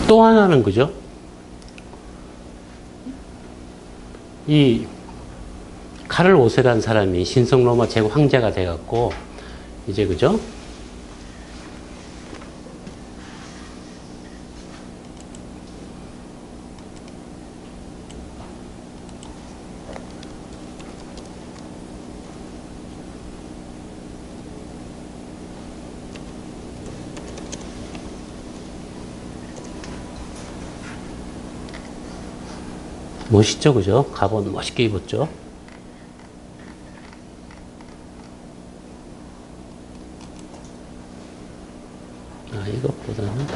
또 하나는 그죠? 이 카를 오세라는 사람이 신성 로마 제국 황제가 돼갖고 이제 그죠? 멋있죠, 그죠? 갑옷 멋있게 입었죠. 이것보다는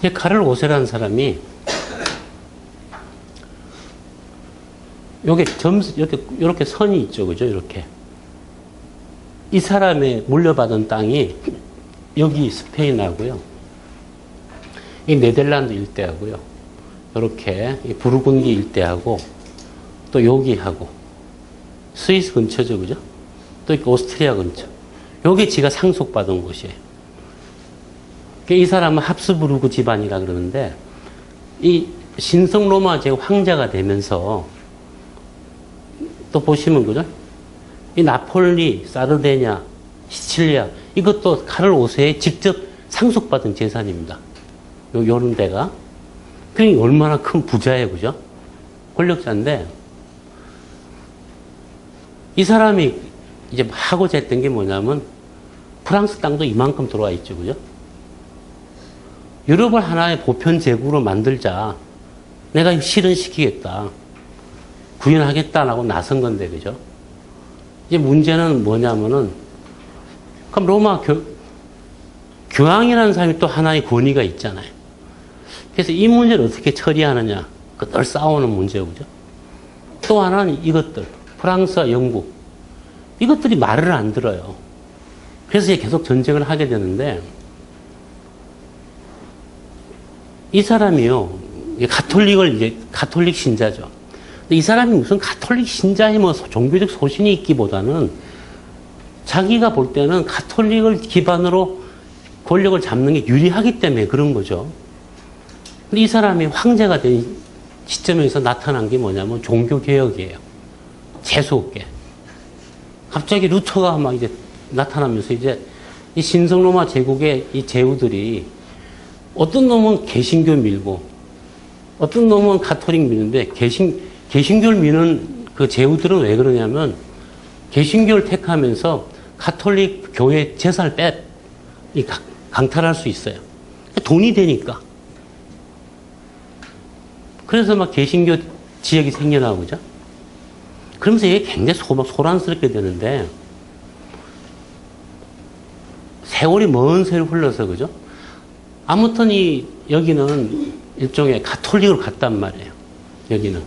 이 카를 오세라는 사람이 요게 이렇게 선이 있죠, 그죠? 이렇게. 이 사람의 물려받은 땅이 여기 스페인하고요. 이 네덜란드 일대하고요. 이렇게 부르근디 일대하고 또 여기하고 스위스 근처죠, 그죠? 또 오스트리아 근처. 요게 지가 상속받은 곳이에요. 이 사람은 합스부르크 집안이라 그러는데 이 신성 로마 제국 황제가 되면서 또 보시면 그죠? 이 나폴리, 사르데냐, 시칠리아 이것도 카를 5세에 직접 상속받은 재산입니다. 요런 데가. 그러니까 얼마나 큰 부자예요, 그죠? 권력자인데 이 사람이 이제 하고자 했던 게 뭐냐면 프랑스 땅도 이만큼 들어와 있죠, 그죠? 유럽을 하나의 보편 제국으로 만들자. 내가 실현시키겠다. 구현하겠다라고 나선 건데, 그죠? 이제 문제는 뭐냐면은, 그럼 로마 교황이라는 사람이 또 하나의 권위가 있잖아요. 그래서 이 문제를 어떻게 처리하느냐. 늘 싸우는 문제고, 그죠? 또 하나는 이것들. 프랑스와 영국. 이것들이 말을 안 들어요. 그래서 계속 전쟁을 하게 되는데, 이 사람이요, 가톨릭 신자죠. 근데 이 사람이 무슨 가톨릭 신자의 뭐 종교적 소신이 있기보다는 자기가 볼 때는 가톨릭을 기반으로 권력을 잡는 게 유리하기 때문에 그런 거죠. 근데 이 사람이 황제가 된 시점에서 나타난 게 뭐냐면 종교개혁이에요. 재수없게. 갑자기 루터가 막 이제 나타나면서 이제 이 신성로마 제국의 이 제후들이 어떤 놈은 개신교 밀고 어떤 놈은 가톨릭 미는데 개신교를 미는 그 제후들은 왜 그러냐면 개신교를 택하면서 가톨릭 교회 재산을 강탈할 수 있어요. 돈이 되니까. 그래서 막 개신교 지역이 생겨나고죠. 그러면서 이게 굉장히 소란스럽게 되는데 세월이 먼 세월 흘러서 그죠? 아무튼 여기는 일종의 가톨릭으로 갔단 말이에요. 여기는.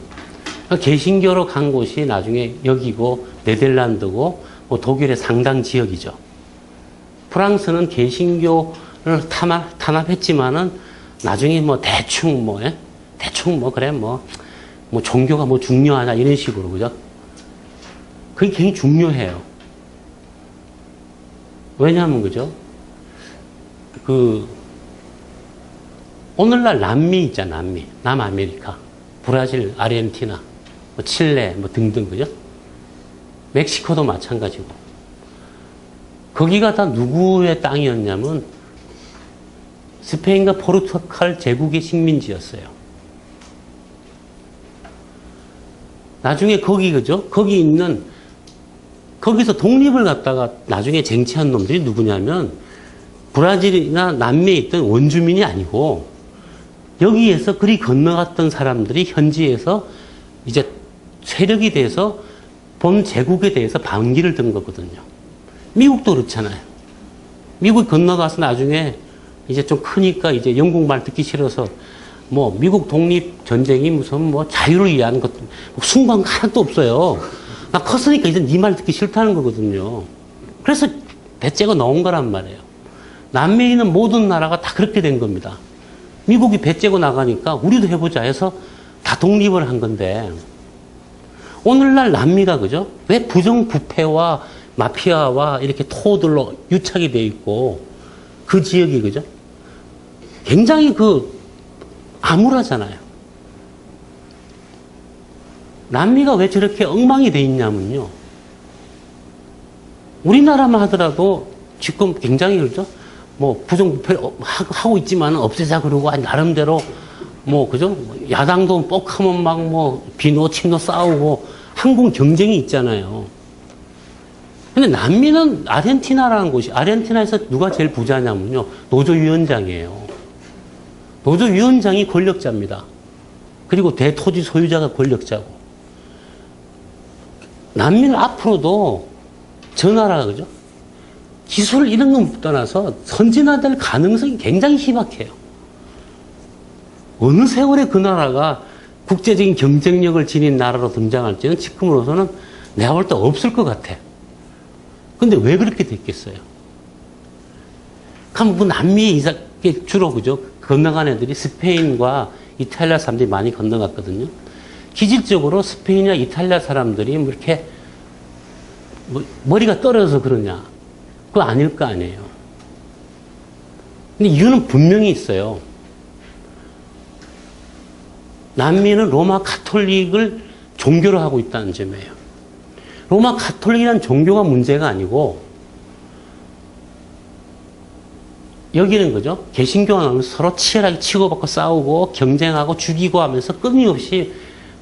개신교로 간 곳이 나중에 여기고 네덜란드고 뭐 독일의 상당 지역이죠. 프랑스는 개신교를 탄압했지만은 나중에 뭐 대충 그래 뭐 종교가 뭐 중요하냐 이런 식으로 그죠? 그게 굉장히 중요해요. 왜냐하면 그죠? 오늘날 남미 있잖아, 남미. 남아메리카. 브라질, 아르헨티나, 뭐 칠레, 뭐 등등, 그죠? 멕시코도 마찬가지고. 거기가 다 누구의 땅이었냐면, 스페인과 포르투갈 제국의 식민지였어요. 나중에 그죠? 거기서 독립을 갖다가 나중에 쟁취한 놈들이 누구냐면, 브라질이나 남미에 있던 원주민이 아니고, 여기에서 그리 건너갔던 사람들이 현지에서 이제 세력이 돼서 본 제국에 대해서 반기를 든 거거든요. 미국도 그렇잖아요. 미국 건너가서 나중에 이제 좀 크니까 이제 영국 말 듣기 싫어서 뭐 미국 독립 전쟁이 무슨 뭐 자유를 위한 것 순간 하나도 없어요. 나 컸으니까 이제 네 말 듣기 싫다는 거거든요. 그래서 배째가 나온 거란 말이에요. 남미에 있는 모든 나라가 다 그렇게 된 겁니다. 미국이 배째고 나가니까 우리도 해보자 해서 다 독립을 한 건데 오늘날 남미가 그죠? 왜 부정부패와 마피아와 이렇게 토들로 유착이 되어 있고 그 지역이 그죠? 굉장히 암울하잖아요. 남미가 왜 저렇게 엉망이 돼 있냐면요. 우리나라만 하더라도 지금 굉장히 그죠? 뭐 부정부패 하고 있지만 없애자 그러고 나름대로 뭐 그죠? 야당도 뻑하면 막 뭐 비노 친노 싸우고 한국 경쟁이 있잖아요. 근데 남미는 아르헨티나라는 곳이 아르헨티나에서 누가 제일 부자냐면요. 노조위원장이에요. 노조위원장이 권력자입니다. 그리고 대토지 소유자가 권력자고. 남미는 앞으로도 저 나라가 그죠? 기술 이런 건 떠나서 선진화될 가능성이 굉장히 희박해요. 어느 세월에 그 나라가 국제적인 경쟁력을 지닌 나라로 등장할지는 지금으로서는 내가 볼 때 없을 것 같아. 근데 왜 그렇게 됐겠어요? 그럼 그 남미에 주로 그죠? 건너간 애들이 스페인과 이탈리아 사람들이 많이 건너갔거든요. 기질적으로 스페인이나 이탈리아 사람들이 뭐 이렇게 머리가 떨어져서 그러냐? 그거 아닐 거 아니에요. 근데 이유는 분명히 있어요. 남미는 로마 가톨릭을 종교로 하고 있다는 점이에요. 로마 가톨릭이라는 종교가 문제가 아니고 여기는 그죠? 개신교는 서로 치열하게 치고받고 싸우고 경쟁하고 죽이고 하면서 끊임없이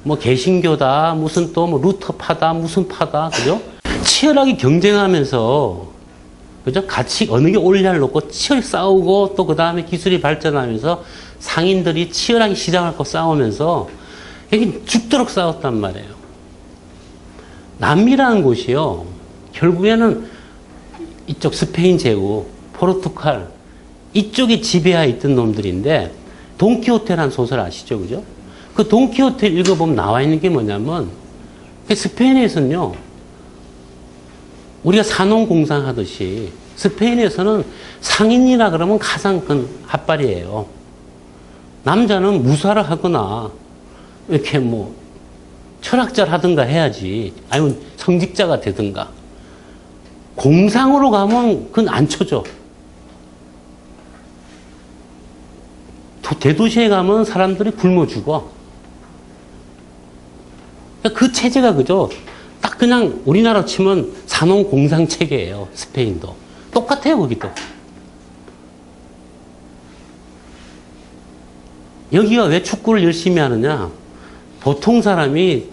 뭐 개신교다 무슨 또 뭐 루터파다 무슨 파다 그죠? 치열하게 경쟁하면서 그죠? 같이 어느 게 옳냐를 놓고 치열히 싸우고 또 그 다음에 기술이 발전하면서 상인들이 치열하게 시장을 갖고 싸우면서 여기 죽도록 싸웠단 말이에요. 남미라는 곳이요. 결국에는 이쪽 스페인 제국, 포르투갈 이쪽에 지배하에 있던 놈들인데 돈키호테라는 소설 아시죠? 그죠? 그 돈키호테 읽어보면 나와 있는 게 뭐냐면 스페인에서는요. 우리가 산업공상 하듯이 스페인에서는 상인이라 그러면 가장 큰 핫발이에요. 남자는 무사를 하거나 이렇게 뭐 철학자를 하든가 해야지. 아니면 성직자가 되든가. 공상으로 가면 그건 안 쳐줘. 대도시에 가면 사람들이 굶어 죽어. 그 체제가 그죠? 딱 그냥 우리나라 치면 산업공상 체계예요. 스페인도. 똑같아요, 거기도. 여기가 왜 축구를 열심히 하느냐? 보통 사람이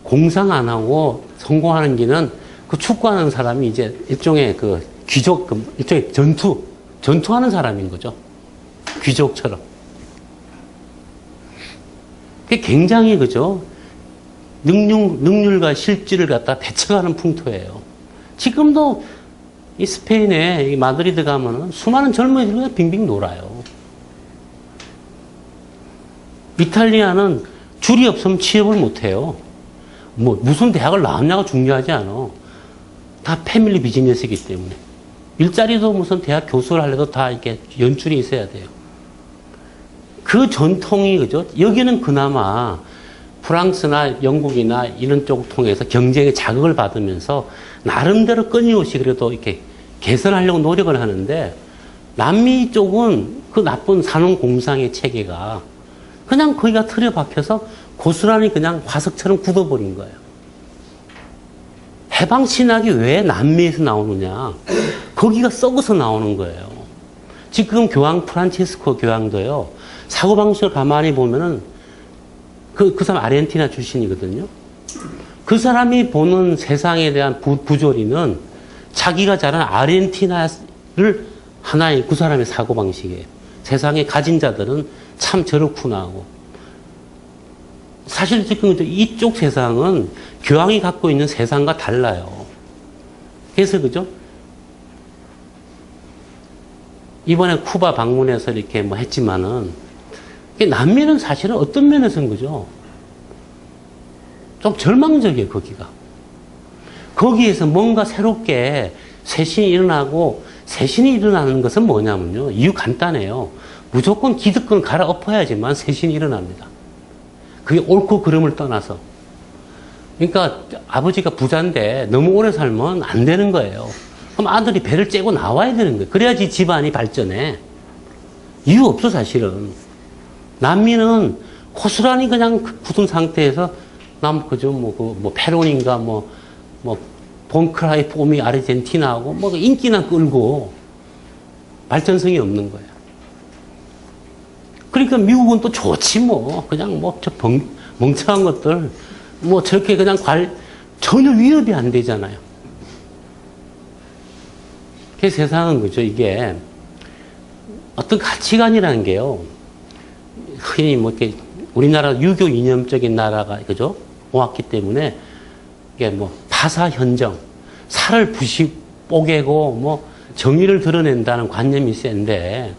공상 안 하고 성공하는 길은 그 축구하는 사람이 이제 일종의 그 귀족, 일종의 전투하는 사람인 거죠. 귀족처럼. 그게 굉장히 그죠? 능률과 실질을 갖다 배척하는 풍토예요. 지금도 이 스페인에 이 마드리드 가면은 수많은 젊은이들이 빙빙 놀아요. 이탈리아는 줄이 없으면 취업을 못 해요. 뭐 무슨 대학을 나왔냐가 중요하지 않아. 다 패밀리 비즈니스이기 때문에. 일자리도 무슨 대학 교수를 하려도 다 이렇게 연줄이 있어야 돼요. 그 전통이 그죠? 여기는 그나마 프랑스나 영국이나 이런 쪽을 통해서 경쟁에 자극을 받으면서 나름대로 끊임없이 그래도 이렇게 개선하려고 노력을 하는데 남미 쪽은 그 나쁜 산업공상의 체계가 그냥 거기가 틀에 박혀서 고스란히 그냥 화석처럼 굳어버린 거예요. 해방신학이 왜 남미에서 나오느냐? 거기가 썩어서 나오는 거예요. 지금 교황 프란치스코 교황도요. 사고방식을 가만히 보면은 그 사람 아르헨티나 출신이거든요. 그 사람이 보는 세상에 대한 부조리는 자기가 자란 아르헨티나를 하나의 그 사람의 사고방식이에요. 세상에 가진 자들은 참 저렇구나 하고. 사실 지금 이쪽 세상은 교황이 갖고 있는 세상과 달라요. 그래서 그죠? 이번에 쿠바 방문해서 이렇게 뭐 했지만은 남미는 사실은 어떤 면에서는 그죠? 좀 절망적이에요, 거기가. 거기에서 뭔가 새롭게 쇄신이 일어나고 쇄신이 일어나는 것은 뭐냐면요. 이유 간단해요. 무조건 기득권을 갈아엎어야지만 쇄신이 일어납니다. 그게 옳고 그름을 떠나서. 그러니까 아버지가 부자인데 너무 오래 살면 안 되는 거예요. 그럼 아들이 배를 째고 나와야 되는 거예요. 그래야지 집안이 발전해. 이유 없어, 사실은. 난민은 고스란히 그냥 굳은 상태에서 그죠, 페론인가, 본크라이프 오미 아르헨티나하고, 인기나 끌고 발전성이 없는 거예요. 그러니까 미국은 또 좋지, 그냥 멍청한 것들, 저렇게 그냥 전혀 위협이 안 되잖아요. 그 세상은, 그죠, 이게 어떤 가치관이라는 게요, 흔히 이렇게 우리나라 유교 이념적인 나라가, 그죠? 모았기 때문에, 이게 파사현정, 살을 뽀개고, 정의를 드러낸다는 관념이 센데,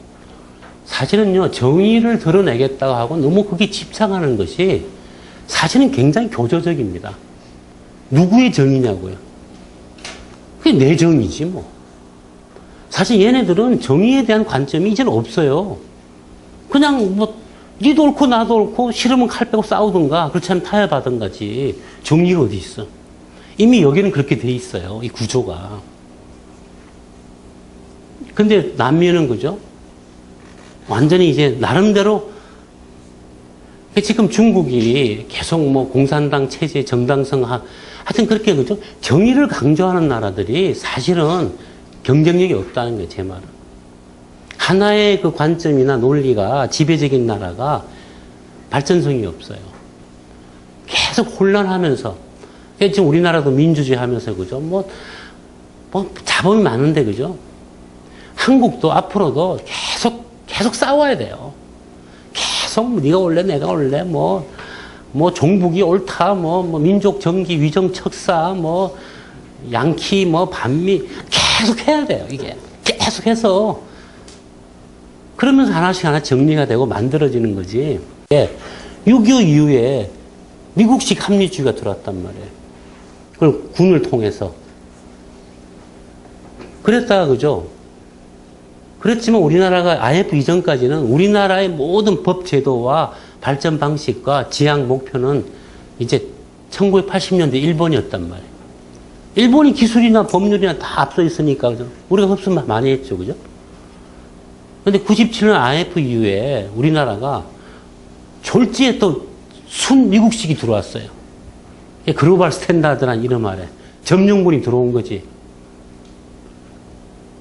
사실은요, 정의를 드러내겠다고 하고 너무 거기 집착하는 것이 사실은 굉장히 교조적입니다. 누구의 정의냐고요? 그게 내 정의지, 사실 얘네들은 정의에 대한 관점이 이제는 없어요. 그냥 니도 옳고 나도 옳고 싫으면 칼 빼고 싸우든가 그렇지 않으면 타협하든가지 정의가 어디 있어. 이미 여기는 그렇게 돼 있어요. 이 구조가. 근데 남미는 그죠? 완전히 이제 나름대로 지금 중국이 계속 공산당 체제 정당성 하여튼 그렇게 그죠? 정의를 강조하는 나라들이 사실은 경쟁력이 없다는 거예요, 제 말은. 하나의 그 관점이나 논리가 지배적인 나라가 발전성이 없어요. 계속 혼란하면서. 지금 우리나라도 민주주의 하면서, 그죠? 자본이 많은데, 그죠? 한국도 앞으로도 계속 싸워야 돼요. 계속, 네가 올래, 내가 올래, 종북이 옳다, 민족 정기, 위정 척사, 양키, 반미, 계속 해야 돼요, 이게. 계속 해서. 그러면서 하나씩 하나 정리가 되고 만들어지는 거지. 6.25 이후에 미국식 합리주의가 들어왔단 말이에요. 그걸 군을 통해서. 그랬다가, 그죠? 그렇지만 우리나라가 IMF 이전까지는 우리나라의 모든 법 제도와 발전 방식과 지향 목표는 이제 1980년대 일본이었단 말이에요. 일본이 기술이나 법률이나 다 앞서 있으니까, 그죠? 우리가 흡수 많이 했죠, 그죠? 근데 97년 IMF 이후에 우리나라가 졸지에 또 순미국식이 들어왔어요. 글로벌 스탠다드란 이름 아래. 점령군이 들어온 거지.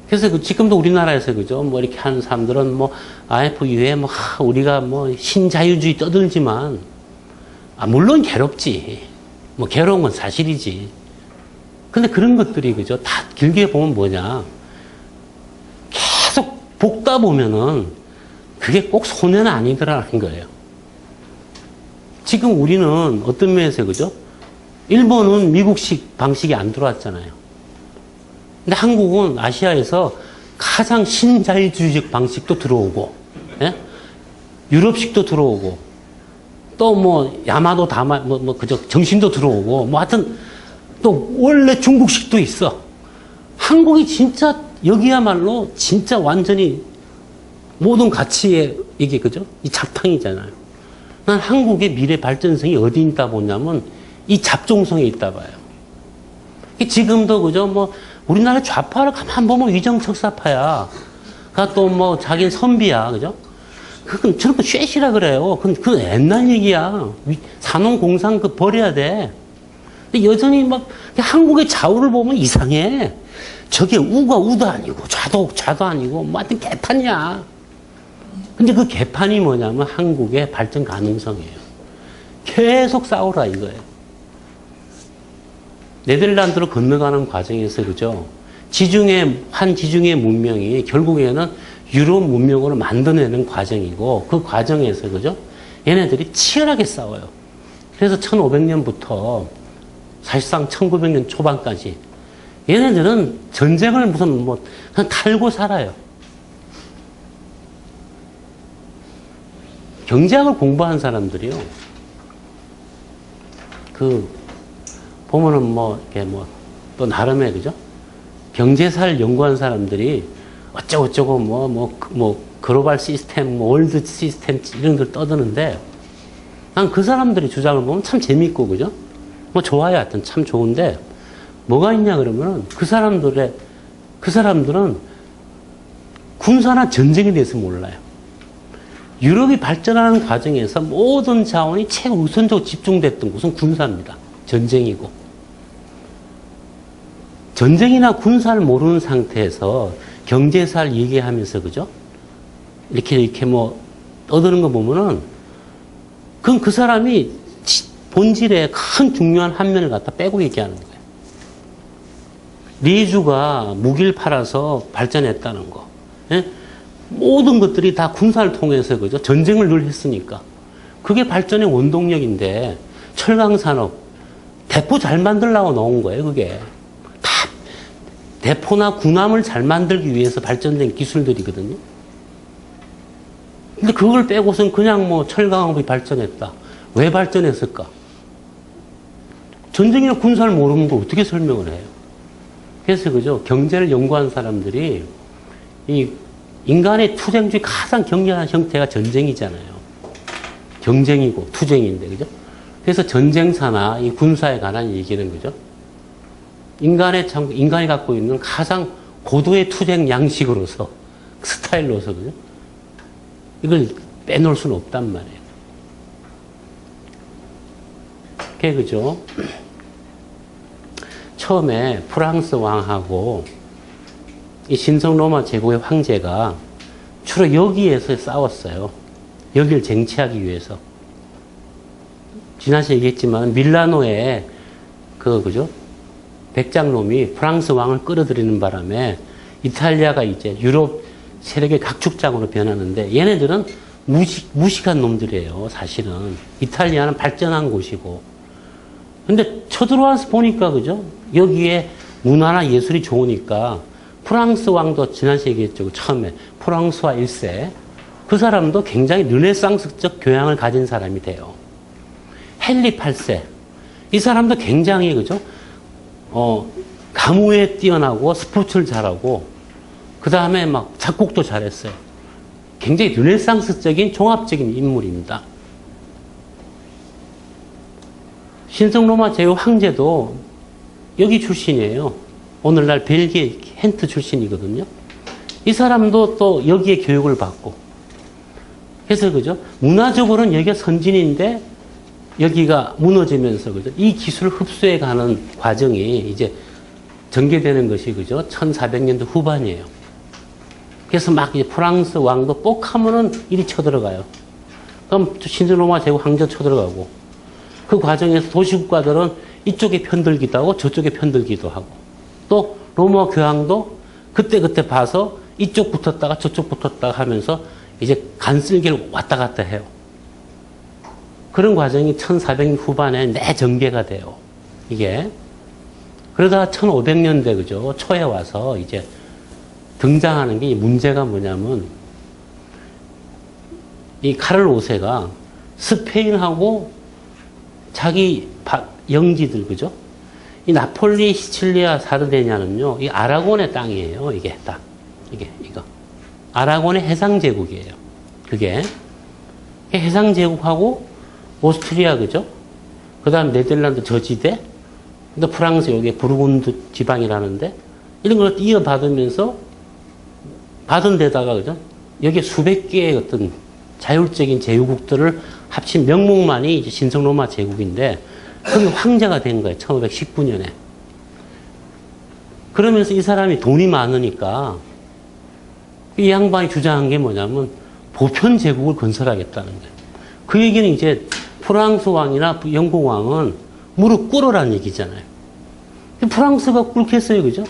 그래서 지금도 우리나라에서, 그죠? 이렇게 하는 사람들은 IMF 이후에 우리가 신자유주의 떠들지만, 물론 괴롭지. 괴로운 건 사실이지. 근데 그런 것들이, 그죠? 다 길게 보면 뭐냐. 계속 볶다 보면은 그게 꼭 손해는 아니더라는 거예요. 지금 우리는 어떤 면에서, 그죠? 일본은 미국식 방식이 안 들어왔잖아요. 근데 한국은 아시아에서 가장 신자유주의적 방식도 들어오고, 예? 유럽식도 들어오고, 또 야마도 다마, 그저 정신도 들어오고, 하여튼, 또 원래 중국식도 있어. 한국이 진짜, 여기야말로 진짜 완전히 모든 가치에 이게, 그죠? 이 잡탕이잖아요. 난 한국의 미래 발전성이 어디 있다 보냐면, 이 잡종성에 있다 봐요. 지금도, 그죠? 우리나라 좌파를 가만 보면 위정척사파야. 또 자기는 선비야. 그죠? 그건 저런 거 쉐시라 그래요. 그건 옛날 얘기야. 산업공상 버려야 돼. 근데 여전히 한국의 좌우를 보면 이상해. 저게 우가 우도 아니고, 좌도 아니고, 하여튼 개판이야. 근데 그 개판이 뭐냐면 한국의 발전 가능성이에요. 계속 싸우라 이거예요. 네덜란드로 건너가는 과정에서, 그죠? 한 지중해 문명이 결국에는 유럽 문명으로 만들어내는 과정이고, 그 과정에서, 그죠? 얘네들이 치열하게 싸워요. 그래서 1500년부터 사실상 1900년 초반까지 얘네들은 전쟁을 그냥 탈고 살아요. 경제학을 공부한 사람들이요. 보면은 또 나름의, 그죠? 경제사를 연구한 사람들이 어쩌고 글로벌 시스템, 월드 시스템 이런 걸 떠드는데 난 그 사람들의 주장을 보면 참 재밌고, 그죠? 뭐 좋아요. 하여튼 참 좋은데 뭐가 있냐 그러면은 그 사람들은 군사나 전쟁에 대해서 몰라요. 유럽이 발전하는 과정에서 모든 자원이 최우선적으로 집중됐던 곳은 군사입니다. 전쟁이고. 전쟁이나 군사를 모르는 상태에서 경제사를 얘기하면서, 그죠? 이렇게 뭐, 떠드는 거 보면은, 그건 그 사람이 본질의 큰 중요한 한 면을 갖다 빼고 얘기하는 거예요. 리주가 무기를 팔아서 발전했다는 거. 예? 모든 것들이 다 군사를 통해서, 그죠? 전쟁을 늘 했으니까. 그게 발전의 원동력인데, 철강산업, 대포 잘 만들려고 나온 거예요, 그게. 다 대포나 군함을 잘 만들기 위해서 발전된 기술들이거든요. 근데 그걸 빼고선 그냥 뭐 철강업이 발전했다. 왜 발전했을까? 전쟁이나 군사를 모르는 걸 어떻게 설명을 해요? 그래서, 그죠? 경제를 연구한 사람들이 이 인간의 투쟁 중에 가장 경계한 형태가 전쟁이잖아요. 경쟁이고 투쟁인데, 그죠? 그래서 전쟁사나 이 군사에 관한 얘기는, 그죠? 인간이 갖고 있는 가장 고도의 투쟁 양식으로서, 스타일로서, 그죠? 이걸 빼놓을 수는 없단 말이에요. 그게, 그죠? 처음에 프랑스 왕하고 이 신성 로마 제국의 황제가 주로 여기에서 싸웠어요. 여기를 쟁취하기 위해서. 지난주에 얘기했지만 밀라노에 그죠? 백장놈이 프랑스 왕을 끌어들이는 바람에 이탈리아가 이제 유럽 세력의 각축장으로 변하는데 얘네들은 무식한 놈들이에요. 사실은. 이탈리아는 발전한 곳이고. 근데 쳐들어와서 보니까, 그죠? 여기에 문화나 예술이 좋으니까 프랑스 왕도 지난주에 얘기했죠. 처음에 프랑스와 1세. 그 사람도 굉장히 르네상스적 교양을 가진 사람이 돼요. 헨리 8세. 이 사람도 굉장히, 그죠? 가무에 뛰어나고 스포츠를 잘하고 그 다음에 막 작곡도 잘했어요. 굉장히 르네상스적인 종합적인 인물입니다. 신성 로마 제국 황제도 여기 출신이에요. 오늘날 벨기에 헨트 출신이거든요. 이 사람도 또 여기에 교육을 받고. 그래서, 그죠? 문화적으로는 여기가 선진인데 여기가 무너지면서, 그죠? 이 기술을 흡수해 가는 과정이 이제 전개되는 것이, 그죠? 1400년도 후반이에요. 그래서 막 이제 프랑스 왕도 뽁 하면은 이리 쳐들어가요. 그럼 신성 로마 제국 황제 쳐들어가고. 그 과정에서 도시국가들은 이쪽에 편들기도 하고 저쪽에 편들기도 하고. 또 로마 교황도 그때 봐서 이쪽 붙었다가 저쪽 붙었다가 하면서 이제 간쓸기를 왔다 갔다 해요. 그런 과정이 1400년 후반에 내전개가 돼요. 이게. 그러다가 1500년대, 그죠? 초에 와서 이제 등장하는 게 문제가 뭐냐면 이 카를 5세가 스페인하고 자기 영지들, 그죠? 이 나폴리, 시칠리아, 사르데냐는요, 이 아라곤의 땅이에요. 이게 딱. 이거. 아라곤의 해상제국이에요. 그게. 해상제국하고 오스트리아, 그죠? 그 다음 네덜란드 저지대, 또 프랑스 여기 부르곤드 지방이라는데, 이런 걸 이어받으면서 받은 데다가, 그죠? 여기 수백 개의 어떤 자율적인 제국들을 합친 명목만이 이제 신성 로마 제국인데, 거기 황제가 된 거예요. 1519년에. 그러면서 이 사람이 돈이 많으니까 이 양반이 주장한 게 뭐냐면 보편 제국을 건설하겠다는 거예요. 그 얘기는 이제 프랑스 왕이나 영국 왕은 무릎 꿇으라는 얘기잖아요. 프랑스가 꿇겠어요. 그죠?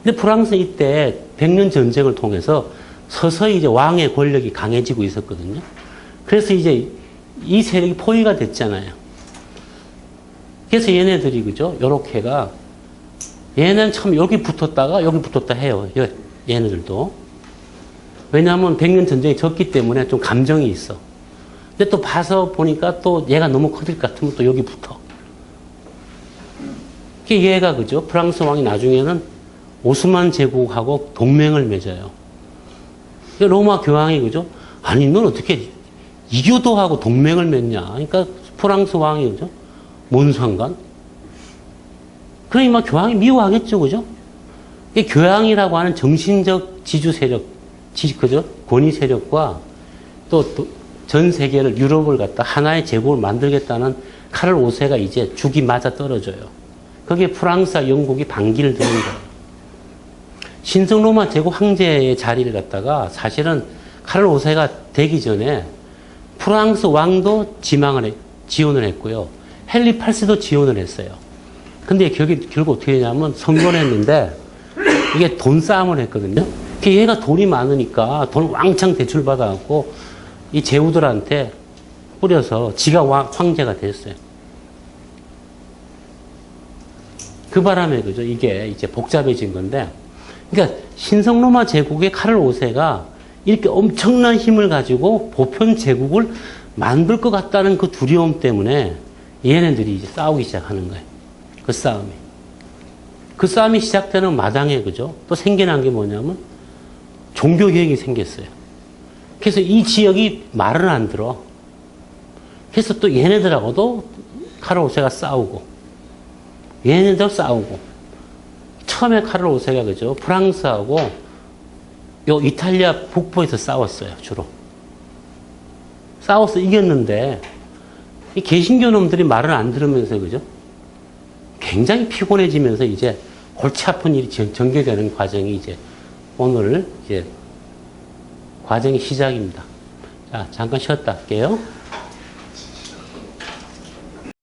근데 프랑스 이때 100년 전쟁을 통해서 서서히 이제 왕의 권력이 강해지고 있었거든요. 그래서 이제 이 세력이 포위가 됐잖아요. 그래서 얘네들이, 그죠? 요렇게가, 얘는 참 여기 붙었다가 여기 붙었다 해요. 얘네들도. 왜냐하면 100년 전쟁이 졌기 때문에 좀 감정이 있어. 근데 또 봐서 보니까 또 얘가 너무 커질 것 같으면 또 여기 붙어. 얘가, 그죠? 프랑스 왕이 나중에는 오스만 제국하고 동맹을 맺어요. 로마 교황이, 그죠? 아니, 넌 어떻게 이교도하고 동맹을 맺냐? 그러니까 프랑스 왕이, 그죠? 뭔 상관? 그러니 막 교황이 미워하겠죠, 그죠? 이 교황이라고 하는 정신적 지주 세력, 그죠? 권위 세력과 또 전 세계를, 유럽을 갖다 하나의 제국을 만들겠다는 카를 5세가 이제 죽이 맞아 떨어져요. 거기에 프랑스와 영국이 반기를 드는 거예요. 신성 로마 제국 황제의 자리를 갖다가 사실은 카를 5세가 되기 전에 프랑스 왕도 지원을 했고요. 헨리 8세도 지원을 했어요. 근데 결국 어떻게 되냐면 선거를 했는데 이게 돈 싸움을 했거든요. 얘가 돈이 많으니까 돈 왕창 대출받아갖고 이 제후들한테 뿌려서 지가 황제가 됐어요. 그 바람에 그죠? 이게 이제 복잡해진 건데, 그러니까 신성 로마 제국의 카를 5세가 이렇게 엄청난 힘을 가지고 보편 제국을 만들 것 같다는 그 두려움 때문에 얘네들이 이제 싸우기 시작하는 거예요. 그 싸움이. 그 싸움이 시작되는 마당에 그죠? 또 생겨난 게 뭐냐면 종교개혁이 생겼어요. 그래서 이 지역이 말을 안 들어. 그래서 또 얘네들하고도 카를 5세가 싸우고, 얘네들 싸우고. 처음에 카를 5세가 그죠? 프랑스하고 요 이탈리아 북부에서 싸웠어요, 주로. 싸워서 이겼는데, 이 개신교 놈들이 말을 안 들으면서, 그죠? 굉장히 피곤해지면서 이제 골치 아픈 일이 전개되는 과정이 이제 오늘 이제 과정의 시작입니다. 자, 잠깐 쉬었다 할게요.